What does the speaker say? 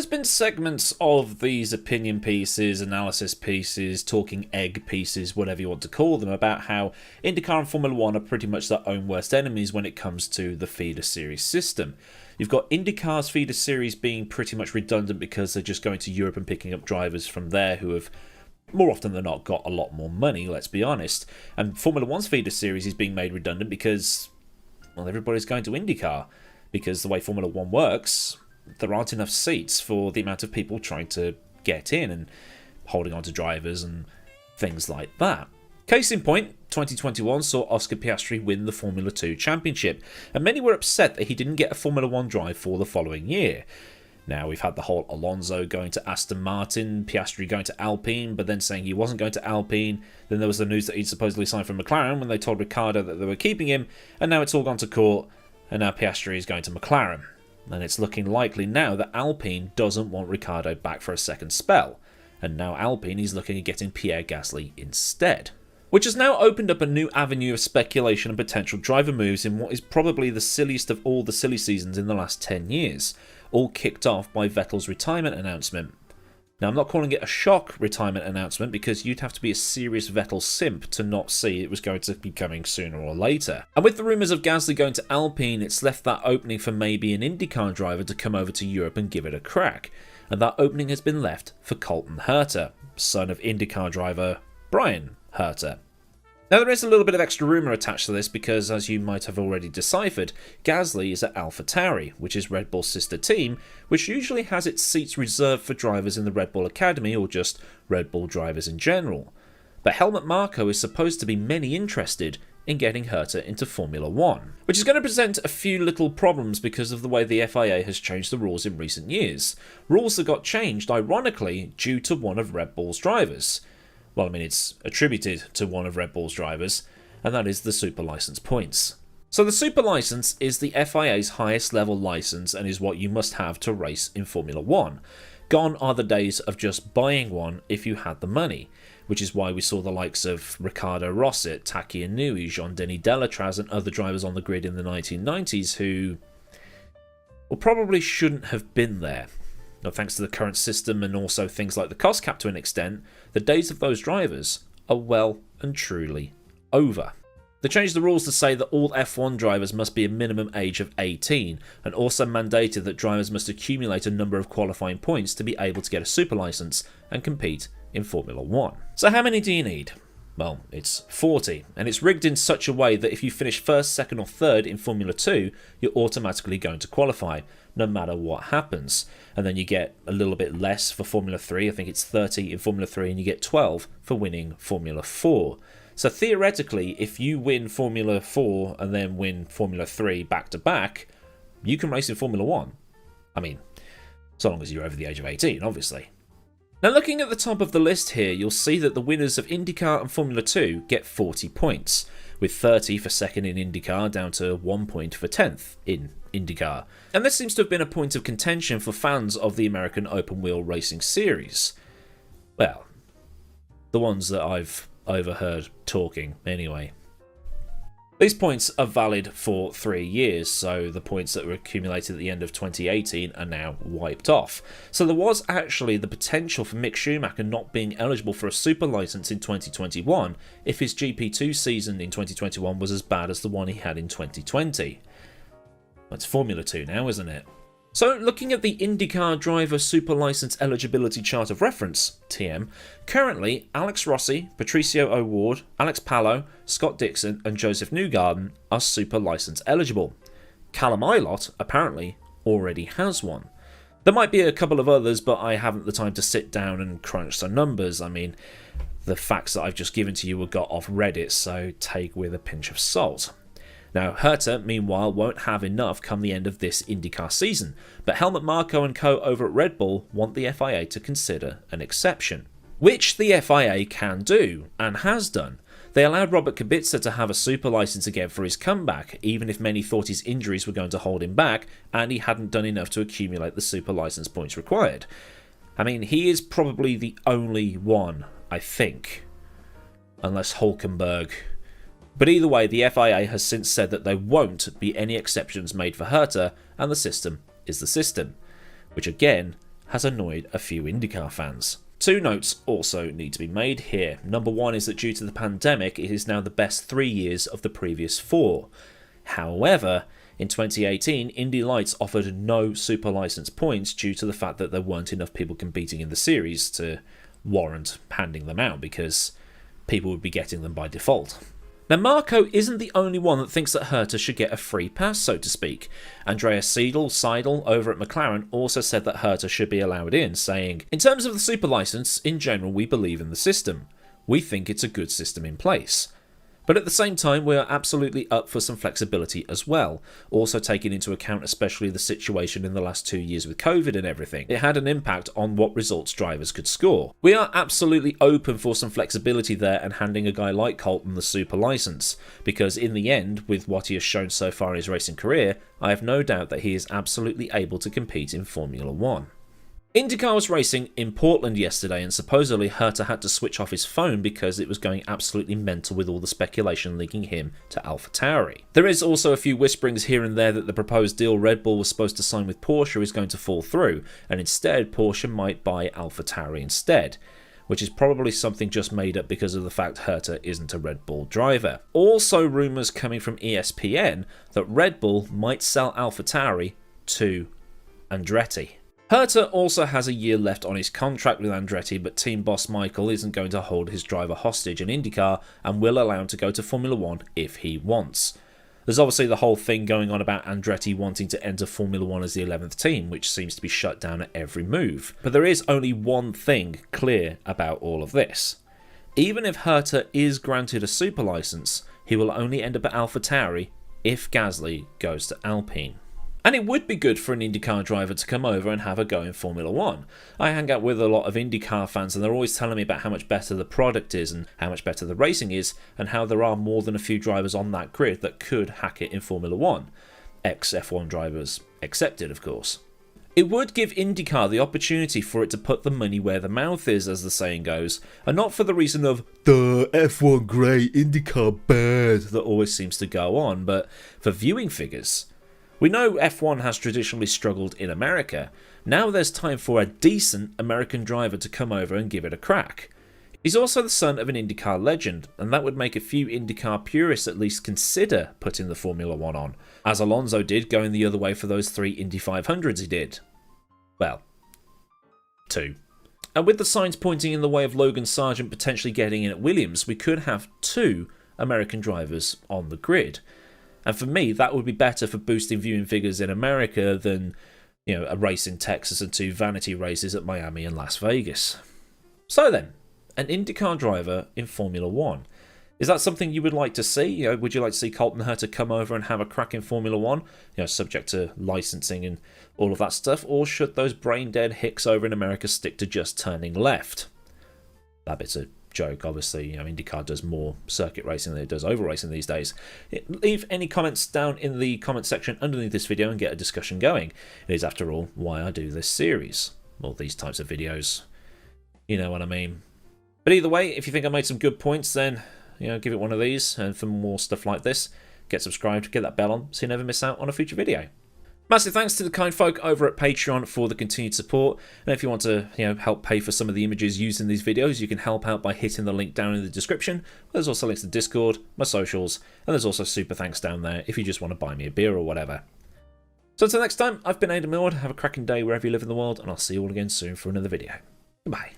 there's been segments of these opinion pieces, analysis pieces, talking egg pieces, whatever you want to call them, about how IndyCar and Formula 1 are pretty much their own worst enemies when it comes to the feeder series system. You've got IndyCar's feeder series being pretty much redundant because they're just going to Europe and picking up drivers from there who have, more often than not, got a lot more money, let's be honest. And Formula 1's feeder series is being made redundant because, well, everybody's going to IndyCar. Because the way Formula 1 works, there aren't enough seats for the amount of people trying to get in and holding on to drivers and things like that. Case in point, 2021 saw Oscar Piastri win the Formula 2 championship, and many were upset that he didn't get a Formula 1 drive for the following year. Now, we've had the whole Alonso going to Aston Martin, Piastri going to Alpine, but then saying he wasn't going to Alpine. Then there was the news that he'd supposedly signed for McLaren when they told Ricciardo that they were keeping him, and now it's all gone to court, and now Piastri is going to McLaren. And it's looking likely now that Alpine doesn't want Ricciardo back for a second spell, and now Alpine is looking at getting Pierre Gasly instead. Which has now opened up a new avenue of speculation and potential driver moves in what is probably the silliest of all the silly seasons in the last 10 years, all kicked off by Vettel's retirement announcement. Now, I'm not calling it a shock retirement announcement because you'd have to be a serious Vettel simp to not see it was going to be coming sooner or later. And with the rumours of Gasly going to Alpine, it's left that opening for maybe an IndyCar driver to come over to Europe and give it a crack. And that opening has been left for Colton Herta, son of IndyCar driver Brian Herta. Now, there is a little bit of extra rumour attached to this because, as you might have already deciphered, Gasly is at AlphaTauri, which is Red Bull's sister team, which usually has its seats reserved for drivers in the Red Bull Academy or just Red Bull drivers in general. But Helmut Marko is supposed to be many interested in getting Herta into Formula 1, which is going to present a few little problems because of the way the FIA has changed the rules in recent years. Rules that got changed, ironically, due to one of Red Bull's drivers. Well, I mean, it's attributed to one of Red Bull's drivers, and that is the Super License points. So the Super License is the FIA's highest level license and is what you must have to race in Formula 1. Gone are the days of just buying one if you had the money, which is why we saw the likes of Riccardo Rosset, Taki Inui, Jean-Denis Delatraz and other drivers on the grid in the 1990s who, well, probably shouldn't have been there. Now, thanks to the current system and also things like the cost cap to an extent, the days of those drivers are well and truly over. They changed the rules to say that all F1 drivers must be a minimum age of 18 and also mandated that drivers must accumulate a number of qualifying points to be able to get a super license and compete in Formula 1. So how many do you need? Well, it's 40, and it's rigged in such a way that if you finish first, second or third in Formula 2, you're automatically going to qualify, no matter what happens. And then you get a little bit less for Formula 3, I think it's 30 in Formula 3, and you get 12 for winning Formula 4. So theoretically, if you win Formula 4 and then win Formula 3 back-to-back, you can race in Formula 1. I mean, so long as you're over the age of 18, obviously. Now, looking at the top of the list here, you'll see that the winners of IndyCar and Formula 2 get 40 points, with 30 for second in IndyCar down to 1 point for 10th in IndyCar. And this seems to have been a point of contention for fans of the American Open Wheel Racing Series. Well, the ones that I've overheard talking, anyway. These points are valid for 3 years, so the points that were accumulated at the end of 2018 are now wiped off. So there was actually the potential for Mick Schumacher not being eligible for a super license in 2021 if his GP2 season in 2021 was as bad as the one he had in 2020. That's Formula 2 now, isn't it? So, looking at the IndyCar driver super license eligibility chart of reference, TM, currently Alex Rossi, Patricio O'Ward, Alex Palou, Scott Dixon and Joseph Newgarden are super license eligible. Callum Ilott apparently already has one. There might be a couple of others, but I haven't the time to sit down and crunch some numbers. I mean, the facts that I've just given to you were got off Reddit, so take with a pinch of salt. Now, Herta, meanwhile, won't have enough come the end of this IndyCar season, but Helmut Marko and co over at Red Bull want the FIA to consider an exception. Which the FIA can do, and has done. They allowed Robert Kubica to have a super license again for his comeback, even if many thought his injuries were going to hold him back, and he hadn't done enough to accumulate the super license points required. I mean, he is probably the only one, I think. Unless Hulkenberg. But either way, the FIA has since said that there won't be any exceptions made for Herta, and the system is the system. Which again has annoyed a few IndyCar fans. Two notes also need to be made here. Number one is that due to the pandemic, it is now the best 3 years of the previous 4. However, in 2018, Indy Lights offered no super license points due to the fact that there weren't enough people competing in the series to warrant handing them out, because people would be getting them by default. Now, Marco isn't the only one that thinks that Herta should get a free pass, so to speak. Andreas Seidel over at McLaren also said that Herta should be allowed in, saying, "In terms of the super license, in general we believe in the system. We think it's a good system in place. But at the same time, we are absolutely up for some flexibility as well, also taking into account especially the situation in the last 2 years with COVID and everything. It had an impact on what results drivers could score. We are absolutely open for some flexibility there and handing a guy like Colton the super license, because in the end, with what he has shown so far in his racing career, I have no doubt that he is absolutely able to compete in Formula 1. IndyCar was racing in Portland yesterday, and supposedly Herta had to switch off his phone because it was going absolutely mental with all the speculation linking him to AlphaTauri. There is also a few whisperings here and there that the proposed deal Red Bull was supposed to sign with Porsche is going to fall through, and instead Porsche might buy AlphaTauri instead, which is probably something just made up because of the fact Herta isn't a Red Bull driver. Also rumours coming from ESPN that Red Bull might sell AlphaTauri to Andretti. Herta also has a year left on his contract with Andretti, but team boss Michael isn't going to hold his driver hostage in IndyCar and will allow him to go to Formula 1 if he wants. There's obviously the whole thing going on about Andretti wanting to enter Formula 1 as the 11th team, which seems to be shut down at every move. But there is only one thing clear about all of this. Even if Herta is granted a super license, he will only end up at AlphaTauri if Gasly goes to Alpine. And it would be good for an IndyCar driver to come over and have a go in Formula 1. I hang out with a lot of IndyCar fans and they're always telling me about how much better the product is and how much better the racing is, and how there are more than a few drivers on that grid that could hack it in Formula 1. Ex-F1 drivers accepted, of course. It would give IndyCar the opportunity for it to put the money where the mouth is, as the saying goes, and not for the reason of the F1 great, IndyCar bad that always seems to go on, but for viewing figures. We know F1 has traditionally struggled in America. Now there's time for a decent American driver to come over and give it a crack. He's also the son of an IndyCar legend, and that would make a few IndyCar purists at least consider putting the Formula 1 on, as Alonso did going the other way for those 3 Indy 500s he did. Well, 2. And with the signs pointing in the way of Logan Sargent potentially getting in at Williams, we could have 2 American drivers on the grid. And for me, that would be better for boosting viewing figures in America than, a race in Texas and 2 vanity races at Miami and Las Vegas. So then, an IndyCar driver in Formula 1. Is that something you would like to see? Would you like to see Colton Herta come over and have a crack in Formula 1? Subject to licensing and all of that stuff. Or should those brain-dead hicks over in America stick to just turning left? That bit's a joke, obviously. IndyCar does more circuit racing than it does oval racing these days. Leave any comments down in the comment section underneath this video and get a discussion going. It is, after all, why I do this series. Well, these types of videos. You know what I mean. But either way, if you think I made some good points, then give it one of these. And for more stuff like this, get subscribed, get that bell on so you never miss out on a future video. Massive thanks to the kind folk over at Patreon for the continued support. And if you want to help pay for some of the images used in these videos, you can help out by hitting the link down in the description. There's also links to Discord, my socials, and there's also super thanks down there if you just want to buy me a beer or whatever. So until next time, I've been AdmiralLaWind. Have a cracking day wherever you live in the world, and I'll see you all again soon for another video. Goodbye.